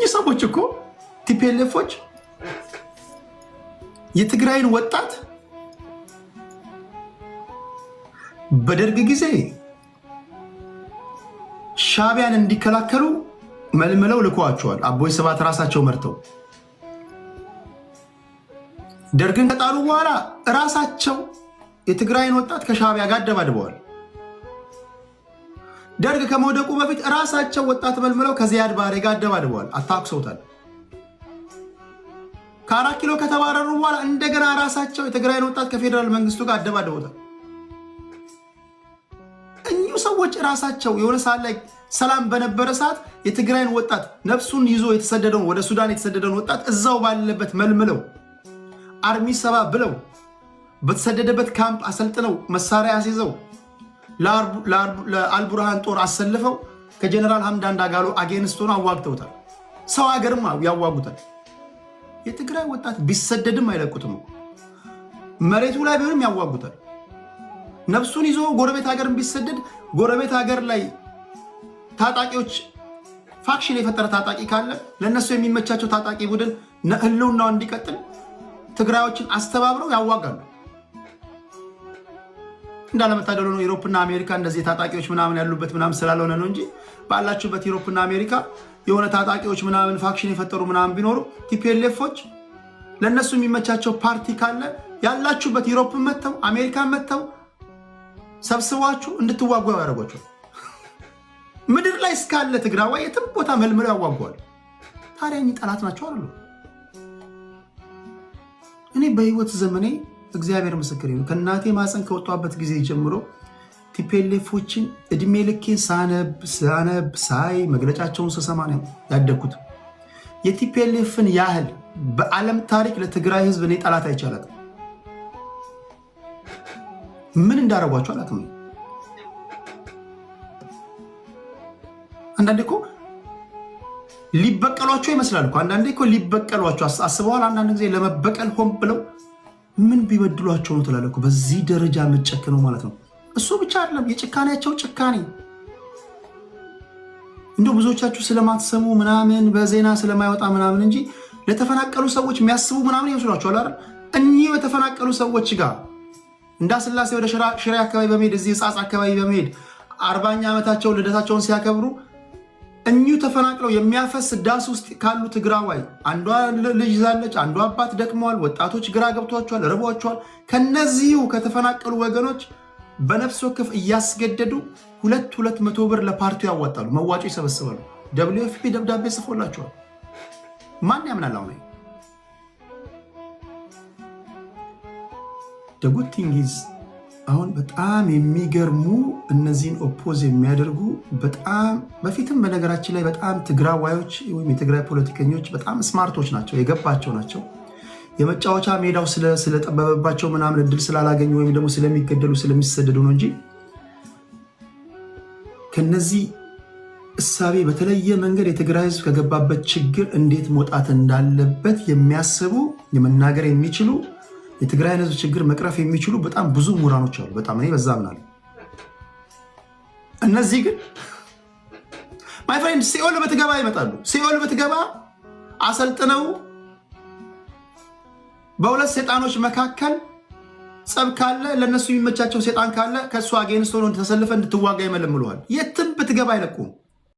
እኚህ ሰዎች እኮ ቲፒኤልኤፎች የትግራይን ወጣት በደርግ ጊዜ ሻዕቢያን እንዲከላከሉ መልምለው ልኳቸዋል። አቦይ ስብሃት ራሳቸው መርተው ደርግን ከጣሉ በኋላ ራሳቸው የትግራይን ወጣት ከሻዕቢያ ጋር አደባድበዋል። ደርግ ከመውደቁ በፊት ራሳቸው ወጣት መልምለው ከዚያድ ባሬ ጋር አደባድበዋል፣ አታክሰውታል። ከ4 ኪሎ ከተባረሩ በኋላ እንደገና ራሳቸው የትግራይን ወጣት ከፌዴራል መንግስቱ ጋር አደባድበውታል። እኚሁ ሰዎች ራሳቸው የሆነ ሰዓት ላይ ሰላም በነበረ ሰዓት የትግራይን ወጣት ነፍሱን ይዞ የተሰደደውን ወደ ሱዳን የተሰደደውን ወጣት እዛው ባለበት መልምለው አርሚ ሰባ ብለው በተሰደደበት ካምፕ አሰልጥነው መሳሪያ አስይዘው ለአልቡርሃን ጦር አሰልፈው ከጀነራል ሐምዳን ዳጋሎ አጌንስት ሆነው አዋግተውታል። ሰው ሀገርም ያዋጉታል። የትግራይ ወጣት ቢሰደድም አይለቁትም። መሬቱ ላይ ቢሆንም ያዋጉታል። ነፍሱን ይዞ ጎረቤት ሀገር ቢሰደድ ጎረቤት ሀገር ላይ ታጣቂዎች ፋክሽን የፈጠረ ታጣቂ ካለ ለነሱ የሚመቻቸው ታጣቂ ቡድን ህልውናው እንዲቀጥል ትግራዮችን አስተባብረው ያዋጋሉ። እንዳለመታደሉ ነው ዩሮፕና አሜሪካ እንደዚህ ታጣቂዎች ምናምን ያሉበት ምናምን ስላልሆነ ነው እንጂ ባላችሁበት ዩሮፕና አሜሪካ የሆነ ታጣቂዎች ምናምን ፋክሽን የፈጠሩ ምናምን ቢኖሩ ቲፒኤልኤፎች ለነሱ የሚመቻቸው ፓርቲ ካለ ያላችሁበት ዩሮፕን መተው አሜሪካን መተው ሰብስባችሁ እንድትዋጉ ያደርጓቸው። ምድር ላይ እስካለ ትግራዋይ የትም ቦታ መልምለው ያዋጓል። ታዲያ እኚህ ጠላት ናቸው አሉ። እኔ በህይወት ዘመኔ እግዚአብሔር ምስክሬ ነው ከእናቴ ማፀን ከወጣበት ጊዜ ጀምሮ ቲፒኤልኤፎችን እድሜ ልኬን ሳነብ ሳይ መግለጫቸውን ስሰማ ነው ያደግኩት። የቲፒኤልኤፍን ያህል በዓለም ታሪክ ለትግራይ ህዝብ እኔ ጠላት አይቻላት ምን እንዳረጓቸው አላውቅም። አንዳንዴ እኮ ሊበቀሏቸው ይመስላል እኮ አንዳንዴ እኮ ሊበቀሏቸው አስበዋል። አንዳንድ ጊዜ ለመበቀል ሆን ብለው ምን ቢበድሏቸው ነው ትላለህ እኮ በዚህ ደረጃ የምትጨክነው ማለት ነው። እሱ ብቻ አይደለም የጭካኔያቸው ጭካኔ እንደው ብዙዎቻችሁ ስለማትሰሙ ምናምን በዜና ስለማይወጣ ምናምን እንጂ ለተፈናቀሉ ሰዎች የሚያስቡ ምናምን ይመስሏቸዋል አይደል? እኚህ የተፈናቀሉ ሰዎች ጋር እንዳስላሴ ወደ ሽሬ አካባቢ በመሄድ እዚህ ጻጽ አካባቢ በመሄድ 40ኛ ዓመታቸውን ልደታቸውን ሲያከብሩ እኚሁ ተፈናቅለው የሚያፈስ ዳስ ውስጥ ካሉ ትግራዋይ አንዷ ልጅ ይዛለች፣ አንዷ አባት ደክመዋል፣ ወጣቶች ግራ ገብቷቸዋል፣ ርቧቸዋል። ከነዚሁ ከተፈናቀሉ ወገኖች በነፍስ ወከፍ እያስገደዱ 200 ብር ለፓርቲው ያዋጣሉ፣ መዋጮ ይሰበስባሉ። WFP ደብዳቤ ጽፎላቸዋል። ማን ያምናል? አሁን ደጉቲንጊዝ አሁን በጣም የሚገርሙ እነዚህን ኦፖዝ የሚያደርጉ በጣም በፊትም በነገራችን ላይ በጣም ትግራዋዮች ወይም የትግራይ ፖለቲከኞች በጣም ስማርቶች ናቸው፣ የገባቸው ናቸው። የመጫወቻ ሜዳው ስለጠበበባቸው ምናምን እድል ስላላገኙ ወይም ደግሞ ስለሚገደሉ ስለሚሰደዱ ነው እንጂ ከነዚህ እሳቤ በተለየ መንገድ የትግራይ ህዝብ ከገባበት ችግር እንዴት መውጣት እንዳለበት የሚያስቡ የመናገር የሚችሉ የትግራይን ህዝብ ችግር መቅረፍ የሚችሉ በጣም ብዙ ምሁራኖች አሉ። በጣም እኔ በዛ ምናለሁ። እነዚህ ግን ማይ ፍሬንድ ሲኦል በትገባ ይመጣሉ። ሲኦል በትገባ አሰልጥነው በሁለት ሰይጣኖች መካከል ጸብ ካለ ለነሱ የሚመቻቸው ሰይጣን ካለ ከሱ አጌንስት ሆኖ ተሰልፈ እንድትዋጋ ይመለምሉሃል። የትም ብትገባ አይለቁም።